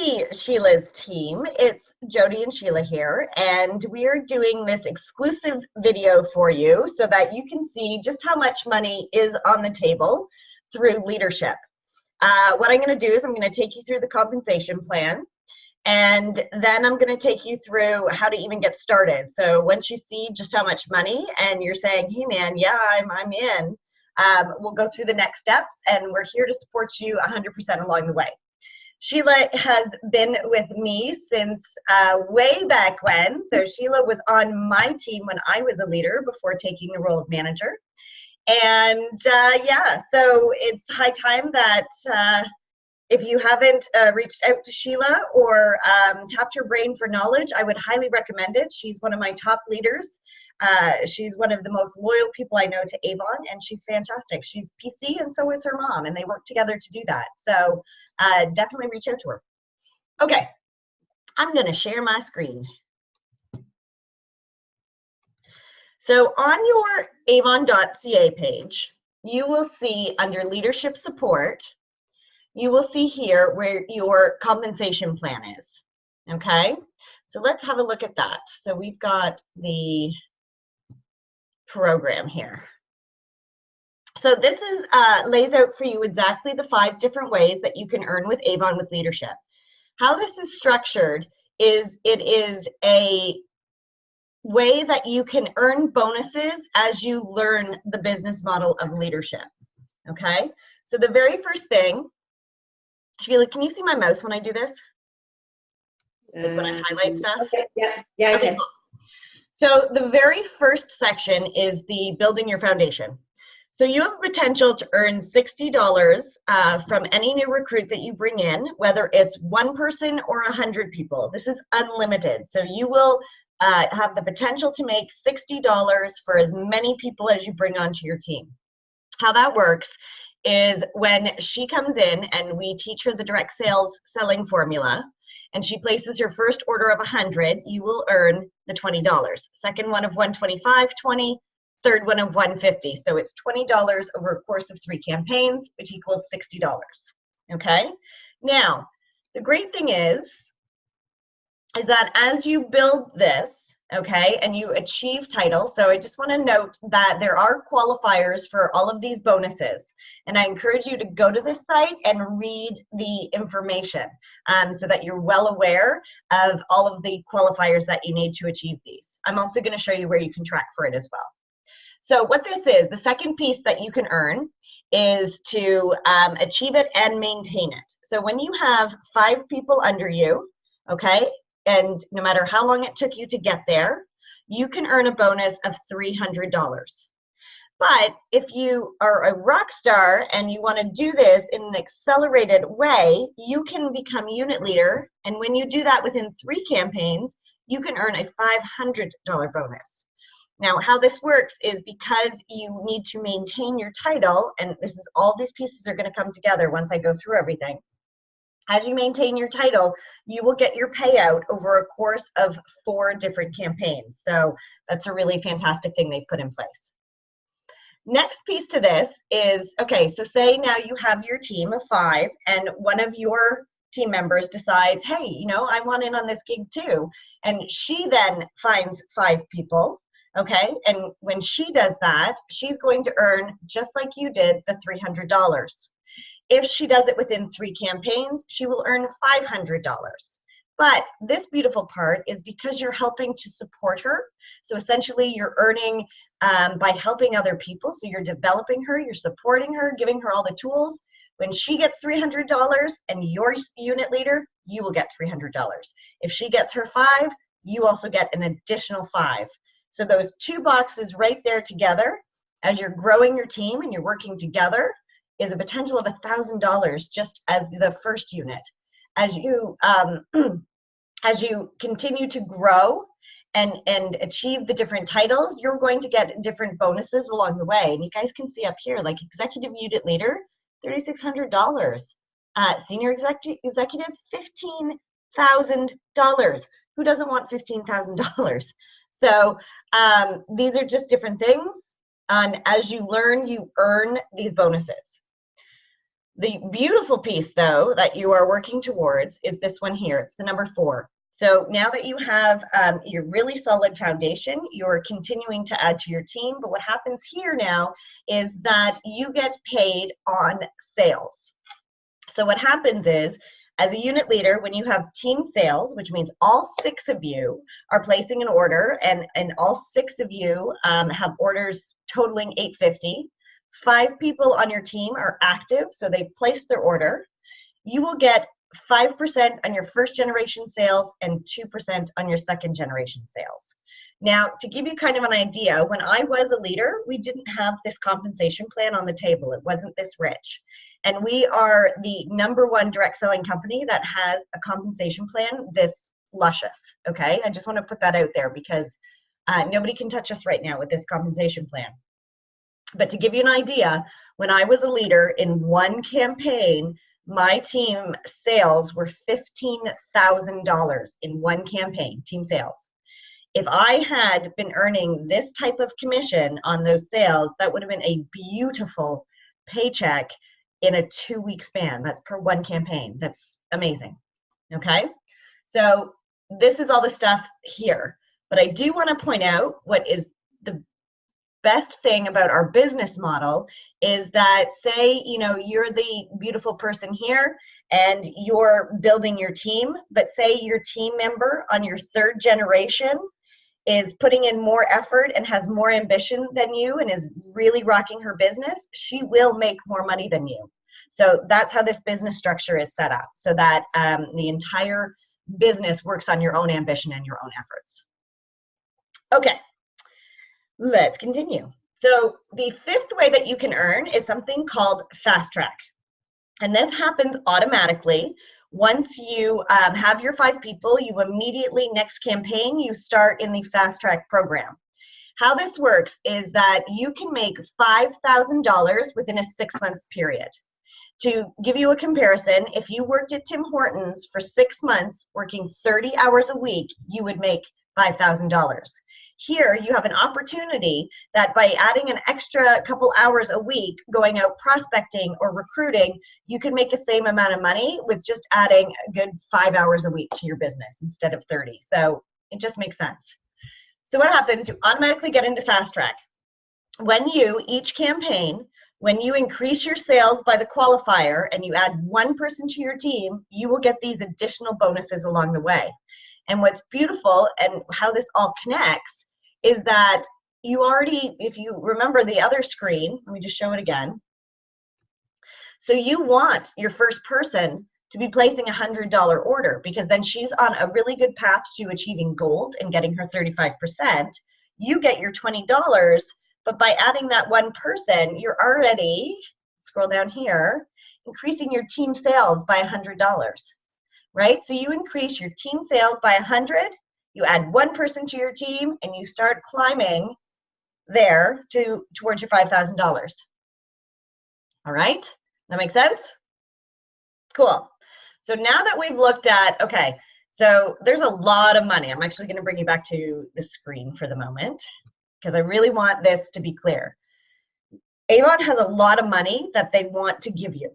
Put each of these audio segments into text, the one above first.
Hey, Sheila's team. It's Jody and Sheila here, and we're doing this exclusive video for you so that you can see just how much money is on the table through leadership. What I'm going to do is I'm going to take you through the compensation plan, and then I'm going to take you through how to even get started. So once you see just how much money and you're saying, hey man, yeah, I'm in, we'll go through the next steps, and we're here to support you 100% along the way. Sheila has been with me since way back when. So Sheila was on my team when I was a leader before taking the role of manager. And yeah, so it's high time that if you haven't reached out to Sheila or tapped her brain for knowledge, I would highly recommend it. She's one of my top leaders. She's one of the most loyal people I know to Avon, and she's fantastic. She's PC, and so is her mom, and they work together to do that. So definitely reach out to her. Okay, I'm going to share my screen. So on your avon.ca page, you will see under leadership support, you will see here where your compensation plan is. Okay, so let's have a look at that. So we've got the program here. So this is lays out for you exactly the 5 different ways that you can earn with Avon with leadership. How this is structured is it is a way that you can earn bonuses as you learn the business model of leadership. Okay, so the very first thing, Sheila, can you see my mouse when I do this? Like when I highlight stuff? Okay, yeah, I can. Cool. So the very first section is the building your foundation. So you have potential to earn $60 from any new recruit that you bring in, whether it's 1 person or 100 people. This is unlimited. So you will have the potential to make $60 for as many people as you bring onto your team. How that works is when she comes in and we teach her the direct sales selling formula, and she places her first order of 100, you will earn the $20. Second one of 125, 20, third one of 150. So it's $20 over a course of 3 campaigns, which equals $60. Okay? Now, the great thing is that as you build this, okay, and you achieve title, so I just want to note that there are qualifiers for all of these bonuses, and I encourage you to go to this site and read the information so that you're well aware of all of the qualifiers that you need to achieve these. I'm also going to show you where you can track for it as well. So what this is, the second piece that you can earn is to achieve it and maintain it. So when you have 5 people under you, okay, and no matter how long it took you to get there, you can earn a bonus of $300. But if you are a rock star and you want to do this in an accelerated way, you can become unit leader. And when you do that within 3 campaigns, you can earn a $500 bonus. Now, how this works is because you need to maintain your title, and this is all these pieces are going to come together once I go through everything. As you maintain your title, you will get your payout over a course of 4 different campaigns. So that's a really fantastic thing they've put in place. Next piece to this is, okay, so say now you have your team of 5 and one of your team members decides, hey, you know, I want in on this gig too. And she then finds 5 people, okay? And when she does that, she's going to earn, just like you did, the $300. If she does it within 3 campaigns, she will earn $500. But this beautiful part is because you're helping to support her. So essentially you're earning by helping other people. So you're developing her, you're supporting her, giving her all the tools. When she gets $300 and you're unit leader, you will get $300. If she gets her 5, you also get an additional 5. So those 2 boxes right there together, as you're growing your team and you're working together, is a potential of $1,000 just as the first unit. As you continue to grow and achieve the different titles, you're going to get different bonuses along the way. And you guys can see up here, like executive unit leader, $3,600. Senior executive, $15,000. Who doesn't want $15,000? So these are just different things. And as you learn, you earn these bonuses. The beautiful piece, though, that you are working towards is this one here. It's the number 4. So now that you have your really solid foundation, you're continuing to add to your team. But what happens here now is that you get paid on sales. So what happens is, as a unit leader, when you have team sales, which means all 6 of you are placing an order, and all 6 of you have orders totaling $850, 5 people on your team are active, so they've placed their order, you will get 5% on your first generation sales and 2% on your second generation sales. Now, to give you kind of an idea, when I was a leader, we didn't have this compensation plan on the table. It wasn't this rich. And we are the #1 direct selling company that has a compensation plan this luscious, okay? I just want to put that out there because nobody can touch us right now with this compensation plan. But to give you an idea, when I was a leader in one campaign, my team sales were $15,000 in one campaign, team sales. If I had been earning this type of commission on those sales, that would have been a beautiful paycheck in a 2-week span. That's per one campaign. That's amazing. Okay? So this is all the stuff here. But I do want to point out what is the best thing about our business model is that, say, you're the beautiful person here and you're building your team, but say your team member on your 3rd generation is putting in more effort and has more ambition than you and is really rocking her business, she will make more money than you. So that's how this business structure is set up, so that the entire business works on your own ambition and your own efforts. Okay. Let's continue. So the 5th way that you can earn is something called fast track. And this happens automatically. Once you have your 5 people, you immediately, next campaign, you start in the fast track program. How this works is that you can make $5,000 within a 6-month period. To give you a comparison, if you worked at Tim Hortons for 6 months, working 30 hours a week, you would make $5,000. Here, you have an opportunity that by adding an extra couple hours a week, going out prospecting or recruiting, you can make the same amount of money with just adding a good 5 hours a week to your business instead of 30. So it just makes sense. So what happens? You automatically get into fast track. Each campaign, when you increase your sales by the qualifier and you add 1 person to your team, you will get these additional bonuses along the way. And what's beautiful and how this all connects is that you already, if you remember the other screen, let me just show it again. So you want your first person to be placing a $100 order, because then she's on a really good path to achieving gold and getting her 35%. You get your $20, but by adding that 1 person, you're already, scroll down here, increasing your team sales by $100, right? So you increase your team sales by 100, you add 1 person to your team, and you start climbing there towards your $5,000. All right, that makes sense? Cool. So now that we've looked at, okay, so there's a lot of money. I'm actually going to bring you back to the screen for the moment because I really want this to be clear. Avon has a lot of money that they want to give you,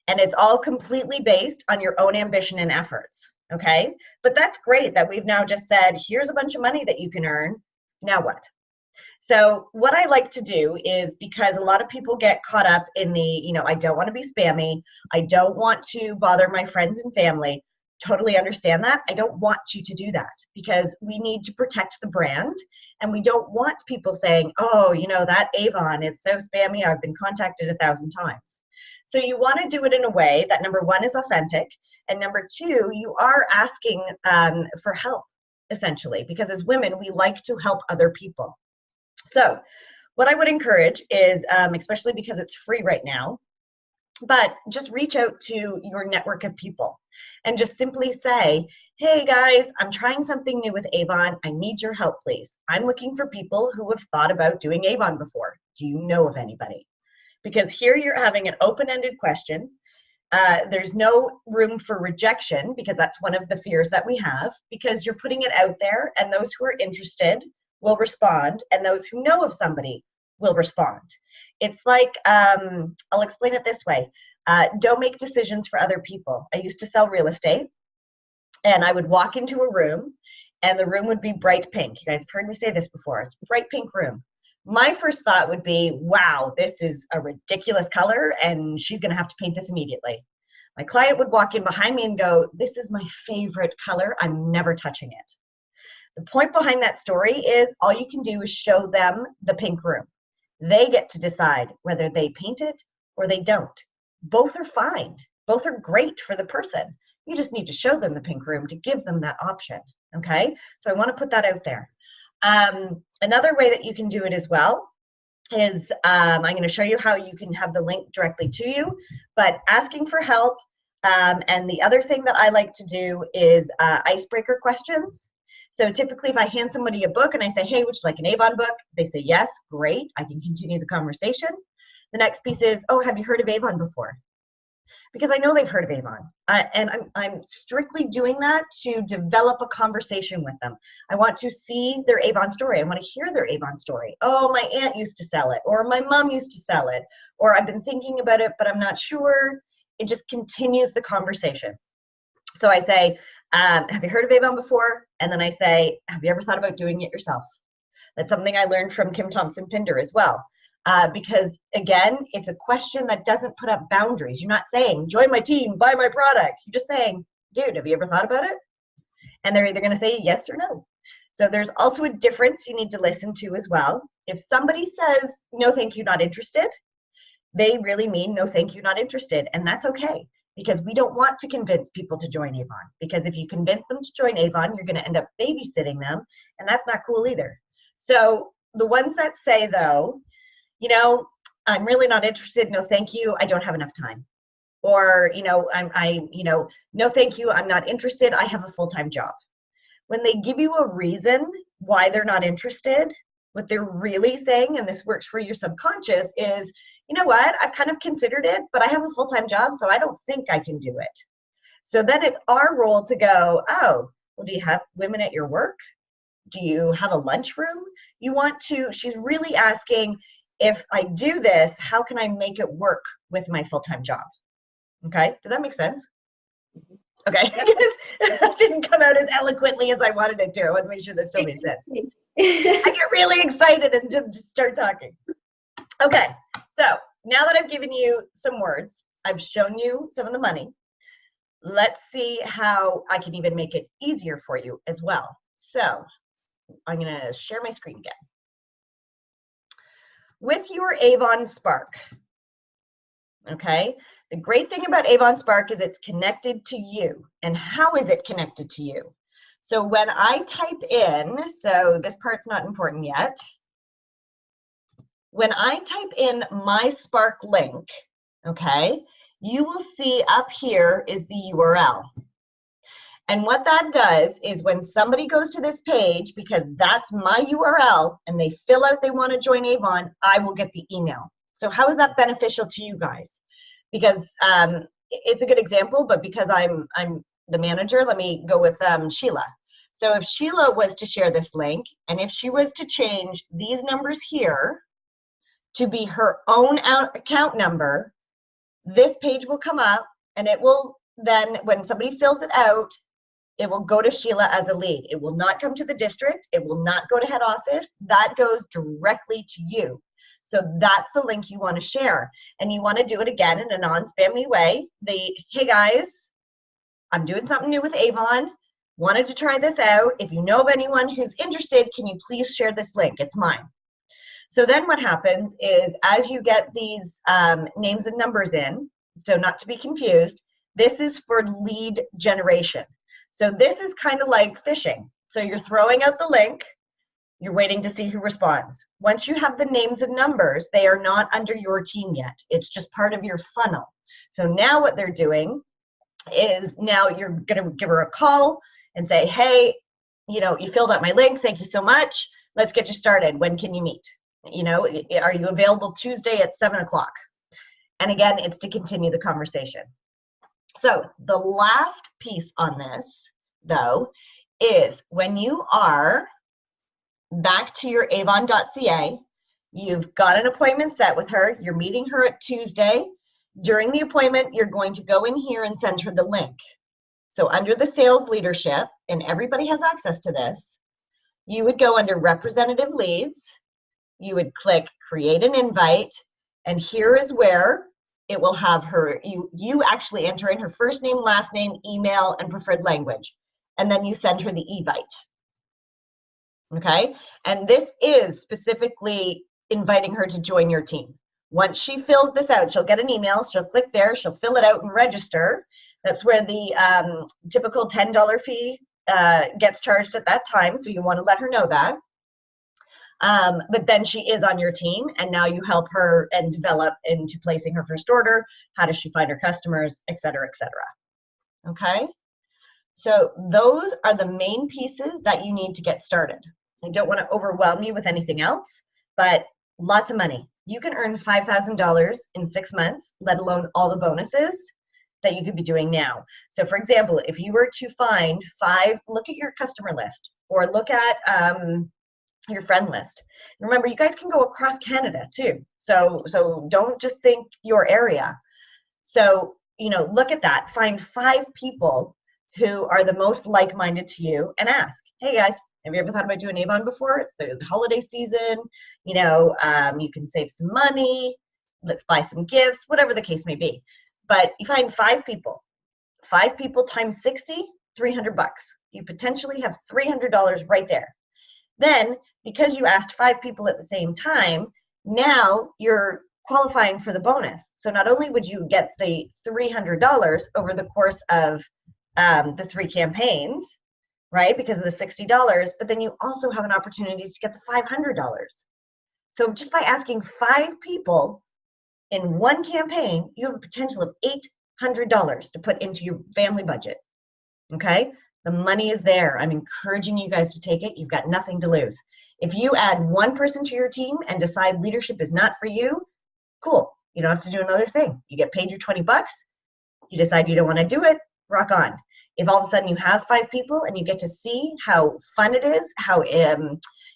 and it's all completely based on your own ambition and efforts, okay? But that's great that we've now just said, here's a bunch of money that you can earn. Now what? So what I like to do is, because a lot of people get caught up in the, I don't want to be spammy, I don't want to bother my friends and family. Totally understand that. I don't want you to do that, because we need to protect the brand, and we don't want people saying, oh, that Avon is so spammy, I've been contacted 1,000 times. So you want to do it in a way that, number 1, is authentic, and number 2, you are asking for help, essentially, because as women, we like to help other people. So what I would encourage is, especially because it's free right now, but just reach out to your network of people and just simply say, hey guys, I'm trying something new with Avon. I need your help, please. I'm looking for people who have thought about doing Avon before. Do you know of anybody? Because here you're having an open-ended question. There's no room for rejection, because that's one of the fears that we have, because you're putting it out there, and those who are interested will respond, and those who know of somebody will respond. It's like, I'll explain it this way. Don't make decisions for other people. I used to sell real estate, and I would walk into a room, and the room would be bright pink. You guys have heard me say this before. It's a bright pink room. My first thought would be, wow, this is a ridiculous color, and she's going to have to paint this immediately. My client would walk in behind me and go, this is my favorite color. I'm never touching it. The point behind that story is all you can do is show them the pink room. They get to decide whether they paint it or they don't. Both are fine. Both are great for the person. You just need to show them the pink room to give them that option, okay? So I want to put that out there. Another way that you can do it as well is I'm going to show you how you can have the link directly to you, but asking for help. And the other thing that I like to do is icebreaker questions. So typically if I hand somebody a book and I say, hey, would you like an Avon book? They say, yes, great, I can continue the conversation. The next piece is, oh, have you heard of Avon before? Because I know they've heard of Avon. And I'm strictly doing that to develop a conversation with them. I want to see their Avon story. I want to hear their Avon story. Oh, my aunt used to sell it, or my mom used to sell it, or I've been thinking about it, but I'm not sure. It just continues the conversation. So I say, have you heard of Avon before? And then I say, have you ever thought about doing it yourself? That's something I learned from Kim Thompson-Pinder as well. Because again, it's a question that doesn't put up boundaries. You're not saying, join my team, buy my product. You're just saying, dude, have you ever thought about it? And they're either going to say yes or no. So there's also a difference you need to listen to as well. If somebody says, no, thank you, not interested, they really mean no, thank you, not interested. And that's okay, because we don't want to convince people to join Avon. Because if you convince them to join Avon, you're going to end up babysitting them, and that's not cool either. So the ones that say, though, you know, I'm really not interested, no thank you, I don't have enough time. Or, you know, no thank you, I'm not interested, I have a full-time job. When they give you a reason why they're not interested, what they're really saying, and this works for your subconscious, is, you know what, I've kind of considered it, but I have a full-time job, so I don't think I can do it. So then it's our role to go, oh, well, do you have women at your work? Do you have a lunchroom? You want to, she's really asking, if I do this, how can I make it work with my full-time job? Okay, did that make sense? Okay, that didn't come out as eloquently as I wanted it to. I want to make sure that still made sense. I get really excited and just start talking. Okay, so now that I've given you some words, I've shown you some of the money. Let's see how I can even make it easier for you as well. So I'm going to share my screen again. With your Avon Spark, okay, the great thing about Avon Spark is it's connected to you. And how is it connected to you? So when I type in, so this part's not important yet. When I type in my Spark link, okay, you will see up here is the URL. And what that does is when somebody goes to this page, because that's my URL, and they fill out they want to join Avon, I will get the email. So how is that beneficial to you guys? Because it's a good example, but because I'm the manager, let me go with Sheila. So if Sheila was to share this link, and if she was to change these numbers here to be her own account number, this page will come up, and it will then, when somebody fills it out, it will go to Sheila as a lead. It will not come to the district. It will not go to head office. That goes directly to you. So that's the link you want to share. And you want to do it again in a non-spammy way. Hey guys, I'm doing something new with Avon. Wanted to try this out. If you know of anyone who's interested, can you please share this link? It's mine. So then what happens is as you get these names and numbers in, so not to be confused, this is for lead generation. So this is kind of like phishing. So you're throwing out the link, you're waiting to see who responds. Once you have the names and numbers, they are not under your team yet. It's just part of your funnel. So now what they're doing is now you're gonna give her a call and say, hey, you know, you filled out my link, thank you so much. Let's get you started. When can you meet? You know, are you available Tuesday at 7 o'clock? And again, it's to continue the conversation. So the last piece on this, though, is when you are back to your avon.ca, you've got an appointment set with her, you're meeting her at Tuesday, During the appointment, you're going to go in here and send her the link. So under the sales leadership, and everybody has access to this, you would go under representative leads, you would click create an invite, and here is where it will have her, you actually enter in her first name, last name, email, and preferred language. And then you send her the evite. Okay? And this is specifically inviting her to join your team. Once she fills this out, she'll get an email, she'll click there, she'll fill it out and register. That's where the typical $10 fee gets charged at that time, so you want to let her know that. But then she is on your team, and now you help her and develop into placing her first order. How does she find her customers, et cetera, et cetera. Okay? So those are the main pieces that you need to get started. I don't want to overwhelm you with anything else, but lots of money. You can earn $5,000 in 6 months, let alone all the bonuses that you could be doing now. So for example, if you were to find look at your customer list, or look at your friend list. Remember, you guys can go across Canada too. So don't just think your area. So, look at that. Find 5 people who are the most like-minded to you and ask, hey guys, have you ever thought about doing Avon before? It's the holiday season. You can save some money. Let's buy some gifts, whatever the case may be. But you find 5 people times 60, $300. You potentially have $300 right there. Then, because you asked 5 people at the same time, now you're qualifying for the bonus. So not only would you get the $300 over the course of the 3 campaigns, right, because of the $60, but then you also have an opportunity to get the $500. So just by asking 5 people in one campaign, you have a potential of $800 to put into your family budget. Okay? The money is there. I'm encouraging you guys to take it. You've got nothing to lose. If you add 1 person to your team and decide leadership is not for you, cool. You don't have to do another thing. You get paid your $20. You decide you don't want to do it, rock on. If all of a sudden you have 5 people and you get to see how fun it is, how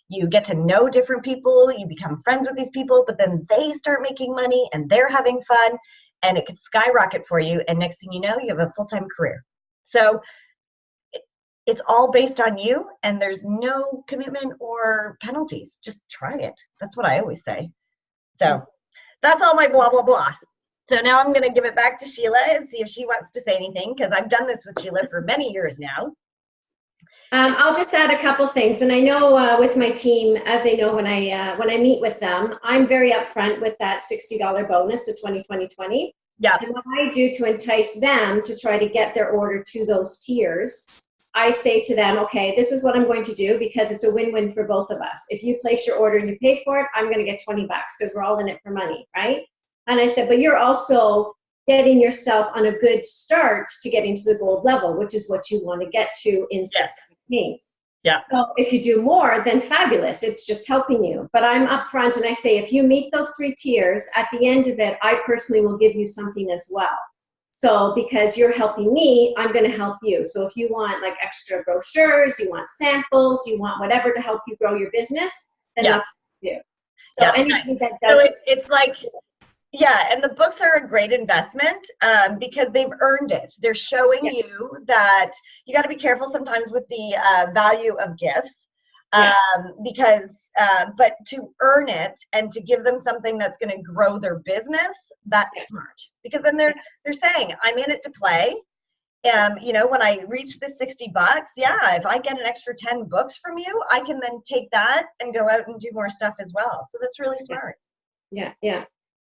you get to know different people, you become friends with these people, but then they start making money and they're having fun, and it could skyrocket for you, and next thing you know, you have a full-time career. So it's all based on you, and there's no commitment or penalties. Just try it. That's what I always say. So that's all my blah, blah, blah. So now I'm going to give it back to Sheila and see if she wants to say anything, because I've done this with Sheila for many years now. I'll just add a couple things. And I know with my team, as they know when I meet with them, I'm very upfront with that $60 bonus, the 20-20-20. Yeah. And what I do to entice them to try to get their order to those tiers, I say to them, okay, this is what I'm going to do, because it's a win-win for both of us. If you place your order and you pay for it, I'm going to get $20 because we're all in it for money, right? And I said, but you're also getting yourself on a good start to getting to the gold level, which is what you want to get to in 6 campaigns. Yeah. So if you do more, then fabulous. It's just helping you. But I'm upfront and I say, if you meet those 3 tiers, at the end of it, I personally will give you something as well. So because you're helping me, I'm going to help you. So if you want like extra brochures, you want samples, you want whatever to help you grow your business, then that's what you do. So anything that does. So it's like, yeah, and the books are a great investment because they've earned it. They're showing you that you got to be careful sometimes with the value of gifts because, but to earn it and to give them something that's going to grow their business, that's smart. Because then they're saying, I'm in it to play. When I reach the $60, if I get an extra 10 books from you, I can then take that and go out and do more stuff as well. So that's really smart. Yeah.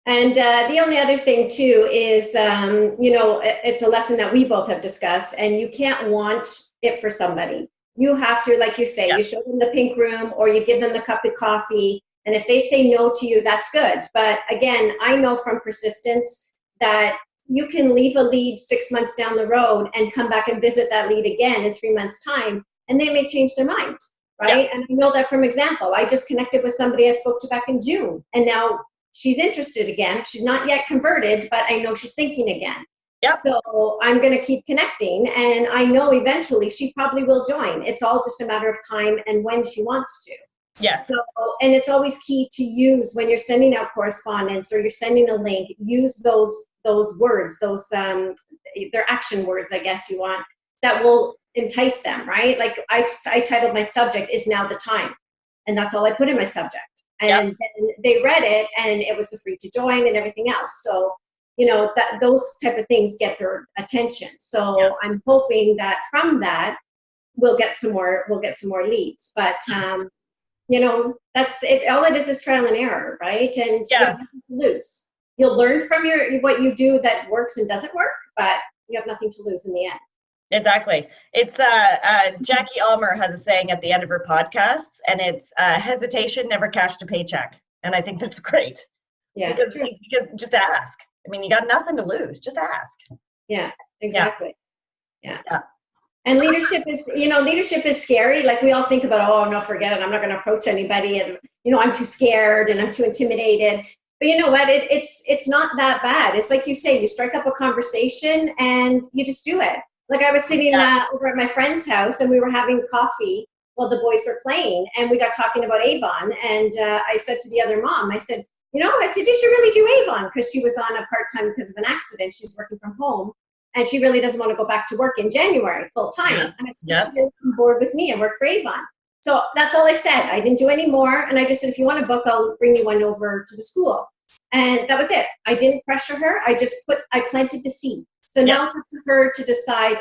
And the only other thing too is, it's a lesson that we both have discussed, and you can't want it for somebody. You have to, like you say, you show them the pink room or you give them the cup of coffee. And if they say no to you, that's good. But again, I know from persistence that you can leave a lead 6 months down the road and come back and visit that lead again in 3 months' time, and they may change their mind, right? And I know that from example. I just connected with somebody I spoke to back in June, and now she's interested again. She's not yet converted, but I know she's thinking again. So I'm going to keep connecting, and I know eventually she probably will join. It's all just a matter of time and when she wants to. Yes. So, and it's always key to use when you're sending out correspondence or you're sending a link, use those words, they're action words, I guess you want, that will entice them, right? Like I titled my subject is now the time. And that's all I put in my subject. And then they read it and it was the free to join and everything else. So, that those type of things get their attention. So I'm hoping that from that we'll get some more leads. But that's it. All it is trial and error, right? And you have nothing to lose. You'll learn from what you do that works and doesn't work, but you have nothing to lose in the end. Exactly. It's Jackie Almer has a saying at the end of her podcasts, and it's hesitation never cashed a paycheck. And I think that's great. Yeah. Because just ask. I mean, you got nothing to lose. Just ask. Yeah, exactly. Yeah. And leadership is scary. Like we all think about, oh no, forget it. I'm not going to approach anybody, and I'm too scared and I'm too intimidated. But you know what? It's not that bad. It's like you say, you strike up a conversation and you just do it. Like I was sitting over at my friend's house and we were having coffee while the boys were playing, and we got talking about Avon. And I said to the other mom, I said, you should really do Avon, because she was on a part-time because of an accident. She's working from home. And she really doesn't want to go back to work in January full time. And I said, you should come board with me and work for Avon. So that's all I said. I didn't do any more. And I just said, if you want a book, I'll bring you one over to the school. And that was it. I didn't pressure her. I planted the seed. So now it's up to her to decide,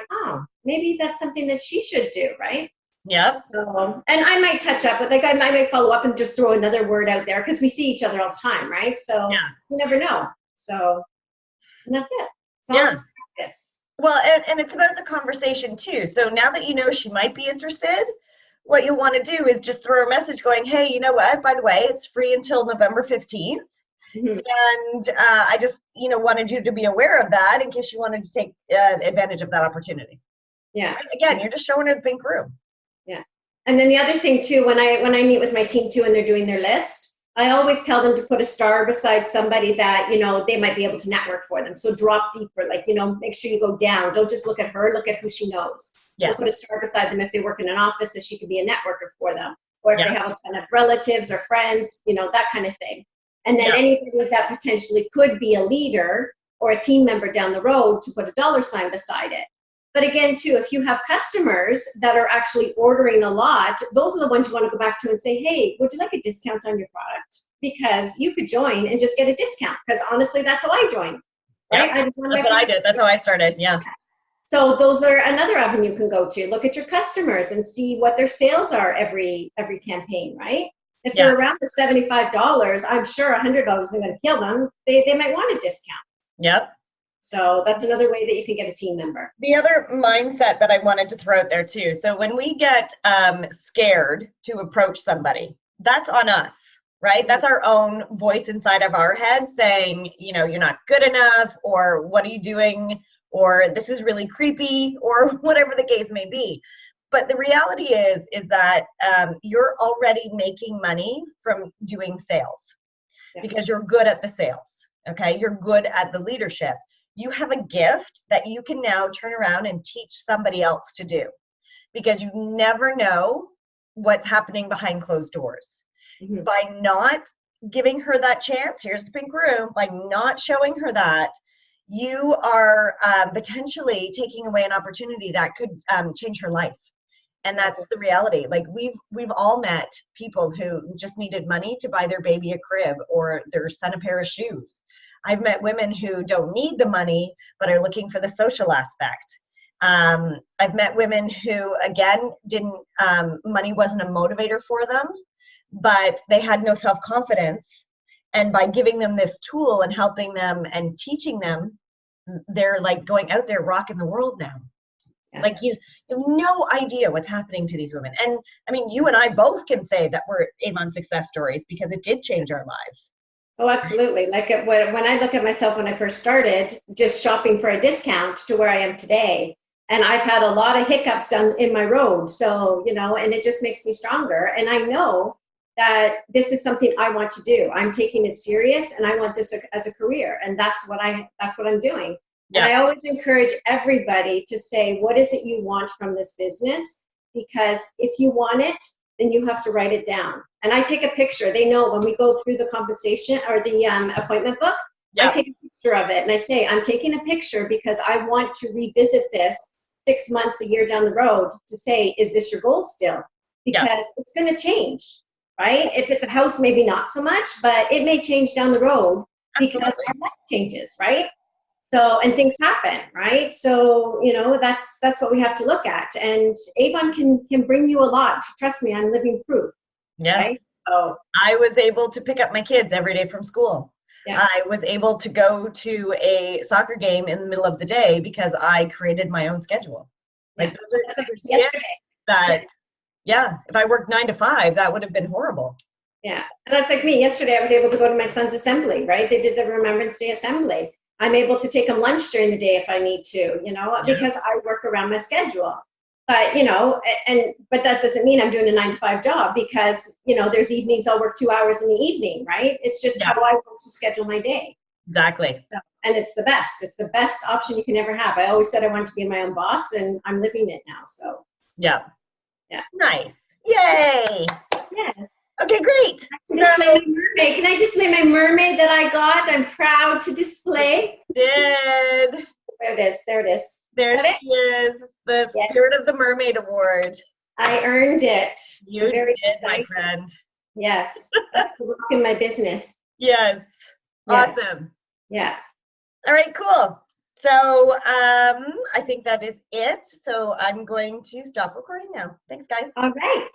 maybe that's something that she should do, right? Yep. So, and I might touch up with, I might follow up and just throw another word out there, because we see each other all the time, right? So you never know. So, and that's it. So I'll just practice. Well, and it's about the conversation too. So now that she might be interested, what you'll want to do is just throw a message going, hey, you know what, by the way, it's free until November 15th. Mm-hmm. And I just, wanted you to be aware of that in case you wanted to take advantage of that opportunity. Yeah. Right? Again, you're just showing her the pink room. Yeah. And then the other thing too, when I meet with my team too and they're doing their list, I always tell them to put a star beside somebody that, they might be able to network for them. So drop deeper, make sure you go down. Don't just look at her, look at who she knows. So put a star beside them if they work in an office, that she could be a networker for them. Or if they have a ton of relatives or friends, that kind of thing. And then anybody that potentially could be a leader or a team member down the road, to put a $ beside it. But again, too, if you have customers that are actually ordering a lot, those are the ones you want to go back to and say, hey, would you like a discount on your product? Because you could join and just get a discount. Because honestly, that's how I joined. Right? Yep. That's what I did. That's how I started. Yeah. So those are another avenue you can go to. Look at your customers and see what their sales are every campaign, right? If they're around the $75, I'm sure $100 isn't going to kill them. They might want a discount. Yep. So that's another way that you can get a team member. The other mindset that I wanted to throw out there too. So when we get scared to approach somebody, that's on us, right? That's our own voice inside of our head saying, you're not good enough, or what are you doing? Or this is really creepy, or whatever the case may be. But the reality is that you're already making money from doing sales because you're good at the sales. Okay. You're good at the leadership. You have a gift that you can now turn around and teach somebody else to do, because you never know what's happening behind closed doors. Mm-hmm. By not giving her that chance, here's the pink room, by not showing her that, you are potentially taking away an opportunity that could change her life. And that's the reality. Like we've all met people who just needed money to buy their baby a crib or their son a pair of shoes. I've met women who don't need the money, but are looking for the social aspect. I've met women who, again, money wasn't a motivator for them, but they had no self-confidence. And by giving them this tool and helping them and teaching them, they're like going out there rocking the world now. Yeah. Like you have no idea what's happening to these women. And I mean, you and I both can say that we're Avon success stories because it did change our lives. Oh, absolutely. Like when I look at myself when I first started, just shopping for a discount to where I am today. And I've had a lot of hiccups in my road. So, and it just makes me stronger. And I know that this is something I want to do. I'm taking it serious and I want this as a career. And that's what I'm doing. Yeah. And I always encourage everybody to say, what is it you want from this business? Because if you want it, then you have to write it down. And I take a picture. They know when we go through the compensation or the appointment book, I take a picture of it and I say, I'm taking a picture because I want to revisit this 6 months, a year down the road to say, is this your goal still? Because it's going to change, right? If it's a house, maybe not so much, but it may change down the road because our life changes, right? So, and things happen, right? So, you know, that's what we have to look at. And Avon can bring you a lot. Trust me, I'm living proof. Yeah. Right? So I was able to pick up my kids every day from school. Yeah. I was able to go to a soccer game in the middle of the day because I created my own schedule. Like those are yesterday. That, if I worked 9 to 5, that would have been horrible. Yeah, and that's like me. Yesterday, I was able to go to my son's assembly, right? They did the Remembrance Day assembly. I'm able to take him lunch during the day if I need to, you know, because I work around my schedule. But, you know, but that doesn't mean I'm doing a 9 to 5 job because, you know, there's evenings I'll work 2 hours in the evening, right? It's just how I want to schedule my day. Exactly. So, and it's the best. It's the best option you can ever have. I always said I wanted to be my own boss, and I'm living it now. So. Yeah. Nice. Yay. Yeah. Okay, great. Can I display my mermaid that I got? I'm proud to display. Did. There it is. There it is. There she is. The Spirit of the Mermaid Award. I earned it. You did, my friend. Yes. That's the work in my business. Yes. Awesome. Yes. All right, cool. So I think that is it. So I'm going to stop recording now. Thanks, guys. All right.